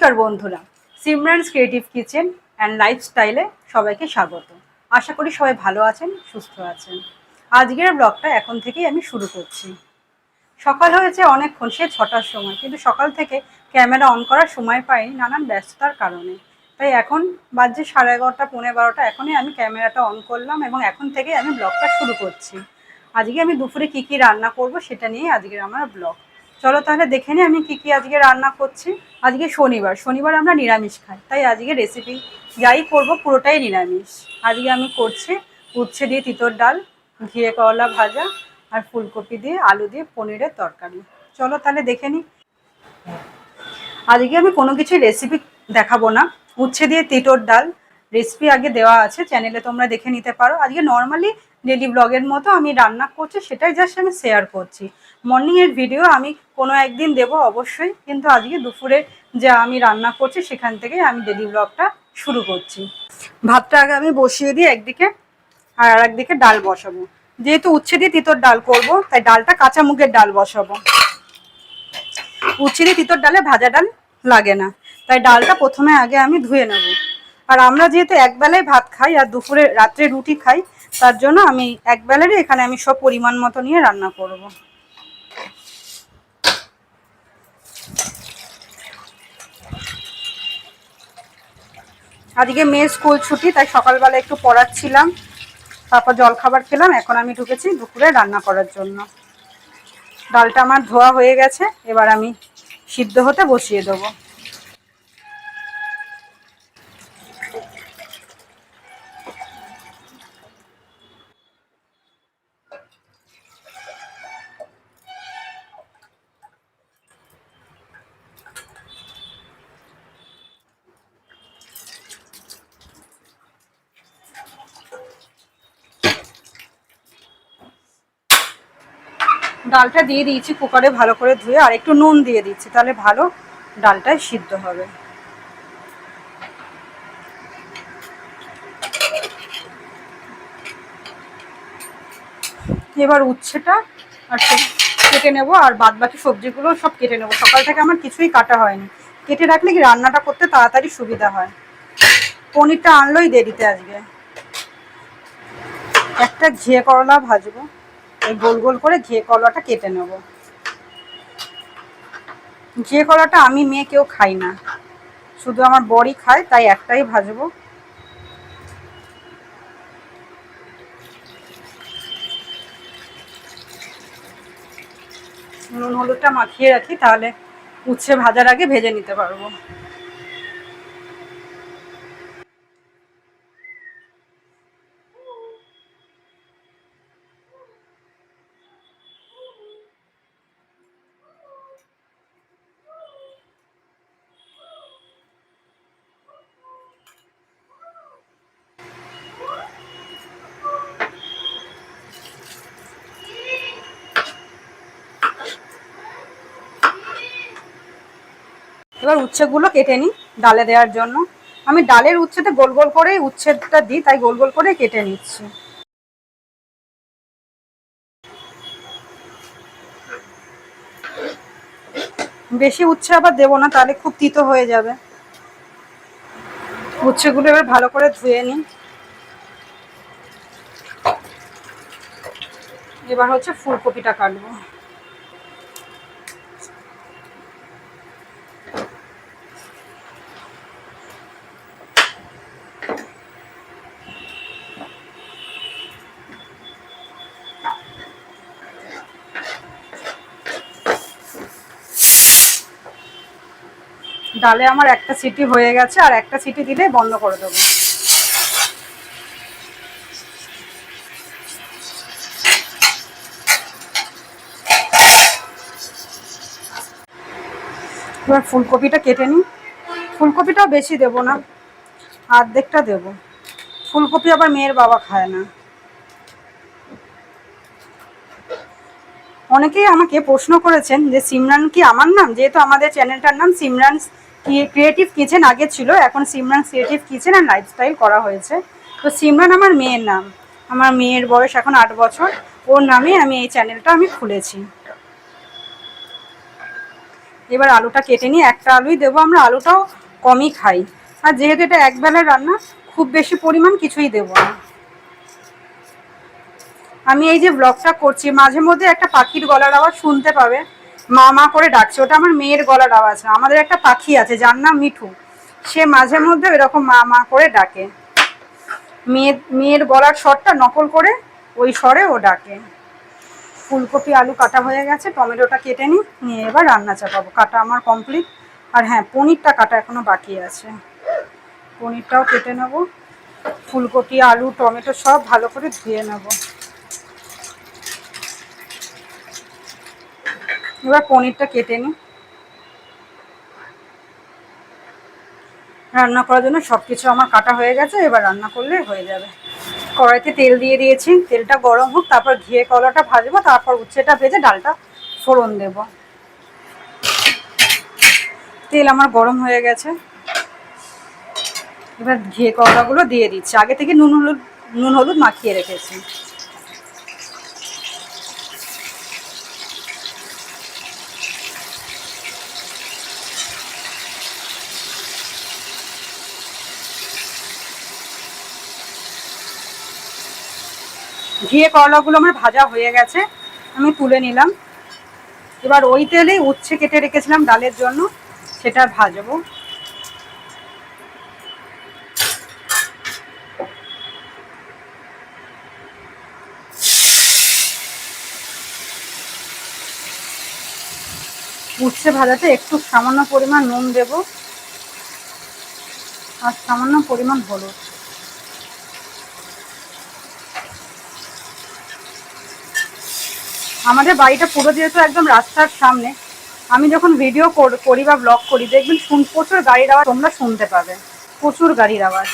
নমস্কার বন্ধুরা, সিমরানস creative kitchen and লাইফস্টাইলে সবাইকে স্বাগত। আশা করি সবাই ভালো আছেন, সুস্থ আছেন। আজকের ব্লগটা এখন থেকেই আমি শুরু করছি। সকাল হয়েছে অনেকক্ষণ, সে 6টার সময়, কিন্তু সকাল থেকে ক্যামেরা অন করার সময় পাইনি নানান ব্যস্ততার কারণে। তাই এখন বাজে 11:30 পৌনে 12টা, এখনই আমি ক্যামেরাটা অন করলাম এবং এখন থেকেই আমি ব্লগটা শুরু করছি। আজকে আমি দুপুরে কী কী রান্না করব সেটা নিয়েই আজকের আমার ব্লগ। চলো তাহলে দেখে নিই আমি কী কী আজকে রান্না করছি। আজকে শনিবার আমরা নিরামিষ খাই, তাই আজকে রেসিপি যাই করব পুরোটাই নিরামিষ। আজকে আমি করছি উচ্ছে দিয়ে তিতর ডাল, ঘিয়ে করলা ভাজা আর ফুলকপি দিয়ে আলু দিয়ে পনিরের তরকারি। চলো তাহলে দেখে নিই। আজকে আমি কোনো কিছু রেসিপি দেখাবো না। উচ্ছে দিয়ে তিতর ডাল রেসিপি আগে দেওয়া আছে চ্যানেলে, তোমরা দেখে নিতে পারো। আজকে নর্মালি ডেলি ব্লগের মতো আমি রান্না করছি, সেটাই জাস্ট আমি শেয়ার করছি। মর্নিংয়ের ভিডিও আমি কোনো একদিন দেব অবশ্যই, কিন্তু আজকে দুপুরে যা আমি রান্না করছি সেখান থেকেই আমি ডেলি ব্লগটা শুরু করছি। ভাতটা আগে আমি বসিয়ে দিই একদিকে, আর একদিকে ডাল বসাবো। যেহেতু উচ্ছে দিয়ে তিতর ডাল করব, তাই ডালটা কাঁচা মুগের ডাল বসাবো। উচ্ছে দিয়ে তিতর ডালে ভাজা ডাল লাগে না, তাই ডালটা প্রথমে আগে আমি ধুয়ে নেব। আর আমরা যেহেতু একবেলায় ভাত খাই আর দুপুরে রাত্রে রুটি খাই, তার জন্য আমি একবেলারই এখানে আমি সব পরিমাণ মতো নিয়ে রান্না করব। আজকে মেয়ের স্কুল ছুটি, তাই সকালবেলা একটু পড়াচ্ছিলাম, তারপর জলখাবার খেলাম। এখন আমি ঢুকেছি দুপুরে রান্না করার জন্য। ডালটা আমার ধোয়া হয়ে গেছে, এবার আমি সিদ্ধ হতে বসিয়ে দেবো। ডালটা দিয়ে দিয়েছি কুকারে ভালো করে ধুয়ে, আর একটু নুন দিয়ে দিচ্ছি, তাহলে ভালো ডালটাই সিদ্ধ হবে। এবার উচ্ছেটা আর কেটে নেবো, আর বাদ বাকি সবজিগুলো সব কেটে নেবো। সকাল থেকে আমার কিছুই কাটা হয়নি, কেটে রাখলে কি রান্নাটা করতে তাড়াতাড়ি সুবিধা হয়। পনিরটা আনলোই দেরিতে আজকে। একটা ঘিয়ে করলা ভাজবো, এই গোল গোল করে ঘিয়ে করলাটা কেটে নেব। ঘিয়ে করলাটা আমি মেয়ে কেউ খাই না, শুধু আমার বরই খায়, তাই একটাই ভাজবো। নুন হলুদটা মাখিয়ে রাখি, তাহলে উচ্ছে ভাজার আগে ভেজে নিতে পারবো। এবার উচ্ছেগুলো কেটে নিই ডালে দেওয়ার জন্য। আমি ডালের উচ্ছেতে গোল গোল করেই উচ্ছেটা দিই, তাই গোল গোল করে কেটে নিচ্ছি। বেশি উচ্ছে আবার দেবো না, তাহলে খুব তিতো হয়ে যাবে। উচ্ছেগুলো এবার ভালো করে ধুয়ে নিই। এবার হচ্ছে ফুলকপিটা কাটবো। ডালে আমার একটা সিটি হয়ে গেছে, আর একটা সিটি দিলে বন্ধ করে দেবো। এবার ফুলকপিটা কেটে নিই। ফুলকপিটাও বেশি দেবো না, অর্ধেকটা দেবো। ফুলকপি আবার মেয়ের বাবা খায় না। অনেকেই আমাকে প্রশ্ন করেছেন যে সিমরান কি আমার নাম, যেহেতু আমাদের চ্যানেলটার নাম সিমরানস ক্রিয়েটিভ কিচেন আগে ছিল, এখন Simran creative kitchen and lifestyle করা হয়েছে। তো সিমরান আমার মেয়ের নাম। আমার মেয়ের বয়স এখন 8 বছর, ওর নামে আমি এই চ্যানেলটা আমি খুলেছি। এবার আলুটা কেটে নিয়ে, একটা আলুই দেবো, আমরা আলুটাও কমই খাই। আর যেহেতু এটা একবেলার রান্না, খুব বেশি পরিমাণ কিছুই দেবো না। আমি এই যে ব্লগটা করছি, মাঝে মধ্যে একটা পাখির গলার আওয়াজ শুনতে পাবে, মা মা করে ডাকছে, ওটা আমার মেয়ের গলার আওয়াজ না। আমাদের একটা পাখি আছে যার নাম মিঠু, সে মাঝে মধ্যে এরকম মা মা করে ডাকে। মেয়ের গলার স্বরটা নকল করে ওই স্বরে ও ডাকে। ফুলকপি আলু কাটা হয়ে গেছে, টমেটোটা কেটে নিয়ে এবার রান্না চাপাবো। কাটা আমার কমপ্লিট। আর হ্যাঁ, পনিরটা কাটা এখনো বাকি আছে, পনিরটাও কেটে নেব। ফুলকপি আলু টমেটো সব ভালো করে ধুয়ে নেব। এবার পনিরটা কেটে নিই। রান্না করার জন্য সব কিছু আমার কাটা হয়ে গেছে, এবার রান্না করলে হয়ে যাবে। কড়াইতে তেল দিয়ে দিয়েছি, তেলটা গরম হোক, তারপর ঘিয়ে কলাটা ভাজবো, তারপর উচ্ছেটা ভেজে ডালটা ফোড়ন দেব। তেল আমার গরম হয়ে গেছে, এবার ঘিয়ে কলাগুলো দিয়ে দিচ্ছি। আগে থেকে নুন হলুদ মাখিয়ে রেখেছি। ঘিয়ে করলাগুলো আমার ভাজা হয়ে গেছে, আমি তুলে নিলাম। এবার ওই তেলেই উচ্ছে কেটে রেখেছিলাম ডালের জন্য, সেটা ভাজবো। উচ্ছে ভাজাতে একটু সামান্য পরিমাণ নুন দেব, আর সামান্য পরিমাণ হলুদ। আমাদের বাড়িটা পুরো যেহেতু একদম রাস্তার সামনে, আমি যখন ভিডিও করি বা ব্লগ করি, দেখবেন প্রচুর গাড়ির আওয়াজ তোমরা শুনতে পাবে, প্রচুর গাড়ির আওয়াজ।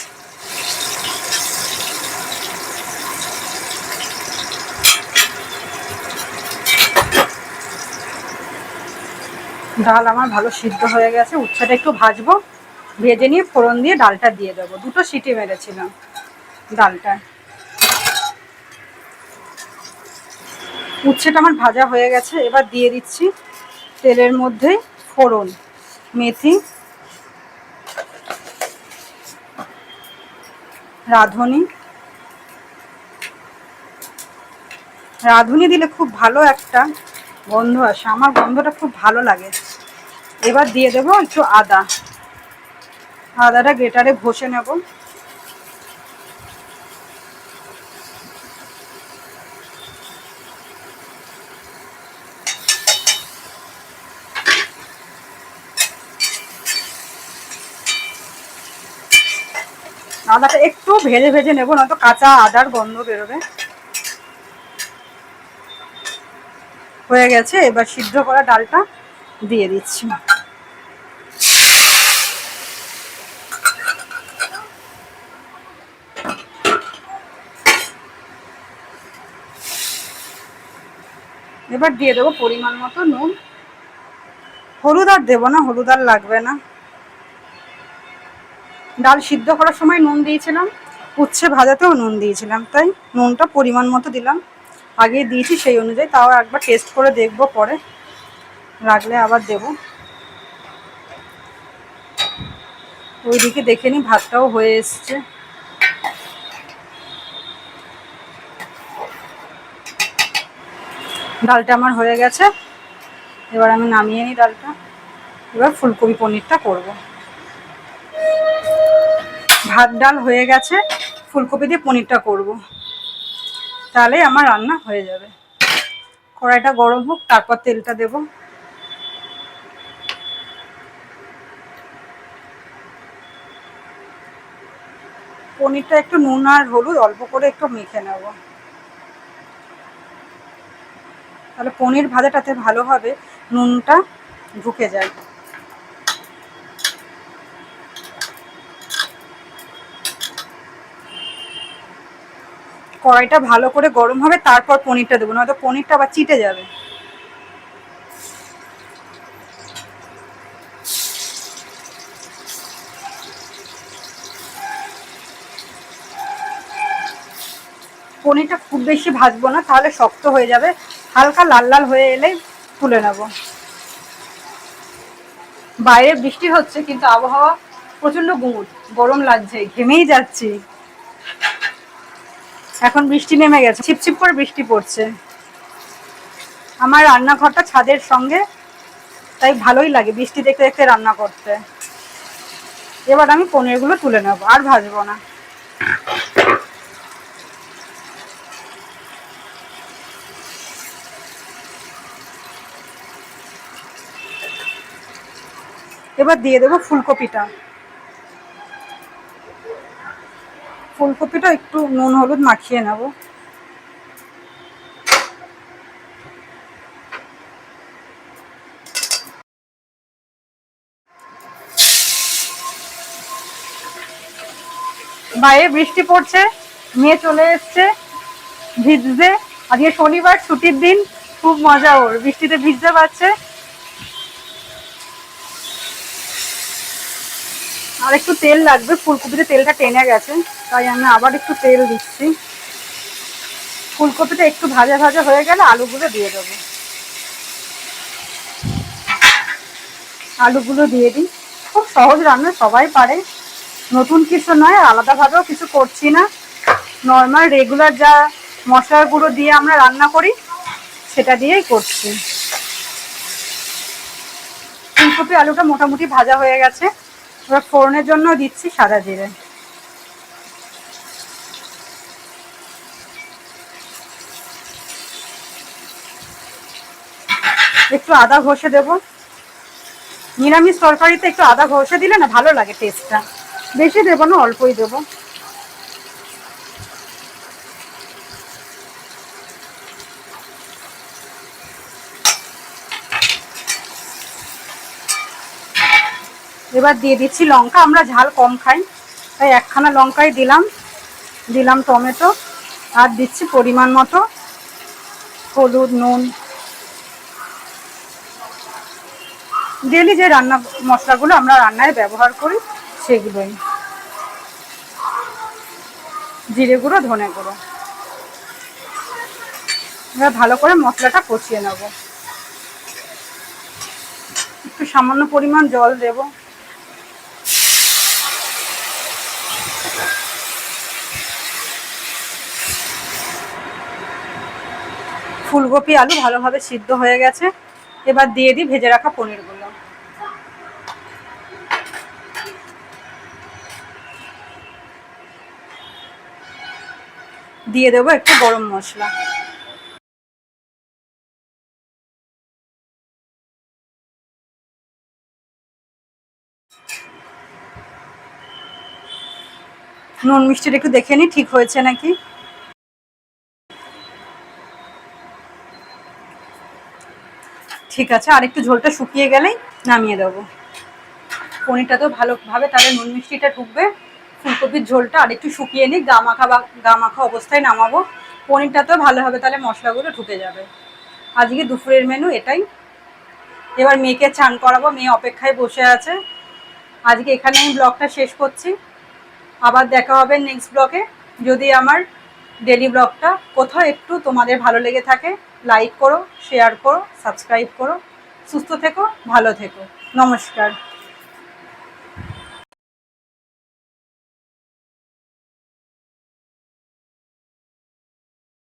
ডাল আমার ভালো সিদ্ধ হয়ে গেছে, উচ্ছেটা একটু ভাজবো, ভেজে নিয়ে ফোড়ন দিয়ে ডালটা দিয়ে দেবো। 2টো সিটি মেরেছিলাম ডালটা। উচ্ছেটা আমার ভাজা হয়ে গেছে, এবার দিয়ে দিচ্ছি তেলের মধ্যে ফোড়ন, মেথি, রাঁধুনি। রাঁধুনি দিলে খুব ভালো একটা গন্ধ আসে, আমার গন্ধটা খুব ভালো লাগে। এবার দিয়ে দেবো একটু আদাটা গ্রেটারে ঘষে নেব। আদাটা একটু ভেজে ভেজে নেবো, নয়তো কাঁচা আদার গন্ধ বেরোবে। হয়ে গেছে, এবার সিদ্ধ করা ডালটা দিয়ে দিচ্ছি। এবার দিয়ে দেবো পরিমাণ মতো নুন। হলুদ আর দেবো না, হলুদ আর লাগবে না। ডাল সিদ্ধ করার সময় নুন দিয়েছিলাম, উচ্ছে ভাজাতেও নুন দিয়েছিলাম, তাই নুনটা পরিমাণ মতো দিলাম। আগে দিয়েছি সেই অনুযায়ী, তাও একবার টেস্ট করে দেখবো, পরে লাগলে আবার দেবো। ওইদিকে দেখে নিই, ভাতটাও হয়ে এসছে। ডালটা আমার হয়ে গেছে, এবার আমি নামিয়ে নিই ডালটা। এবার ফুলকপি পনিরটা করব। ভাত ডাল হয়ে গেছে, ফুলকপি দিয়ে পনিরটা করব, তাহলে আমার রান্না হয়ে যাবে। কড়াইটা গরম হোক, তারপর তেলটা দেব। পনিরটা একটু নুন আর হলুদ অল্প করে একটু মেখে নেব, তাহলে পনির ভাজাটাতে ভালোভাবে নুনটা ঢুকে যায়। কড়াইটা ভালো করে গরম হবে, তারপর পনিরটা দেবো, নয়তো পনিরটা আবার চিটে যাবে। পনিরটা খুব বেশি ভাজবো না, তাহলে শক্ত হয়ে যাবে। হালকা লাল লাল হয়ে এলে তুলে নেব। বাইরে বৃষ্টি হচ্ছে কিন্তু আবহাওয়া প্রচন্ড গুমুট, গরম লাগছে, ঘেমেই যাচ্ছি। এখন বৃষ্টি নেমে গেছে, ছিপছিপ করে বৃষ্টি পড়ছে। আমার রান্নাঘরটা ছাদের সঙ্গে, তাই ভালোই লাগে বৃষ্টি দেখতে দেখতে রান্না করতে। এবার আমি পনিরগুলো তুলে নেবো, আর ভাজবো না। এবার দিয়ে দেবো ফুলকপিটা। ফুলকপিটা একটু নুন হলুদ মাখিয়ে নেব। বাইরে বৃষ্টি পড়ছে, মেয়ে চলে এসছে ভিজতে। আজকে শনিবার, ছুটির দিন, খুব মজা ওর, বৃষ্টিতে ভিজতে পারছে। আর একটু তেল লাগবে, ফুলকপিতে তেলটা টেনে গেছে, তাই আমি আবার একটু তেল দিচ্ছি। ফুলকপিটা একটু ভাজা ভাজা হয়ে গেলে আলুগুলো দিয়ে দেবো। আলুগুলো দিয়ে দিই। খুব সহজ রান্না, সবাই পারে, নতুন কিছু নয়, আলাদাভাবেও কিছু করছি না। নর্মাল রেগুলার যা মশলার গুঁড়ো দিয়ে আমরা রান্না করি সেটা দিয়েই করছি। ফুলকপি আলুটা মোটামুটি ভাজা হয়ে গেছে। এবার ফোড়নের জন্য দিচ্ছি সাদা জিরে। একটু আদা ঘষে দেব। নিরামিষ তরকারিতে একটু আদা ঘষে দিলে না ভালো লাগে টেস্টটা। বেশি দেবো না, অল্পই দেবো। এবার দিয়ে দিচ্ছি লঙ্কা। আমরা ঝাল কম খাই, তাই একখানা লঙ্কাই দিলাম। দিলাম টমেটো, আর দিচ্ছি পরিমাণ মতো হলুদ, নুন। ডেলি যে রান্না মশলাগুলো আমরা রান্নায় ব্যবহার করি সেগুলোই। জিরে গুঁড়ো, ধনে গুঁড়ো। এবার ভালো করে মশলাটা কষিয়ে নেব। একটু সামান্য পরিমাণ জল দেব। ফুলকপি আলু ভালোভাবে সিদ্ধ হয়ে গেছে। এবার দিয়ে দিই ভেজে রাখা পনিরগুলো। দিয়ে দেবো একটু গরম মশলা। নুন মিষ্টিটা একটু দেখে নিই ঠিক হয়েছে নাকি। ঠিক আছে, আর একটু ঝোলটা শুকিয়ে গেলেই নামিয়ে দেবো। পনিরটা তো ভালোভাবে তাহলে নুন মিষ্টিটা ঢুকবে। ফুলকপির ঝোলটা আর একটু শুকিয়ে নিই, গা মাখা অবস্থায় নামাবো। পনিরটা তো ভালো হবে, তাহলে মশলাগুলো ঢুকে যাবে। আজকে দুপুরের মেনু এটাই। এবার মেয়েকে চান করাবো, মেয়ে অপেক্ষায় বসে আছে। আজকে এখানে আমি ব্লগটা শেষ করছি। আবার দেখা হবে নেক্সট ব্লগে। যদি আমার ডেলি ব্লগটা কোথাও একটু তোমাদের ভালো লেগে থাকে, লাইক করো, শেয়ার করো, সাবস্ক্রাইব করো। সুস্থ থেকো, ভালো থেকো। নমস্কার।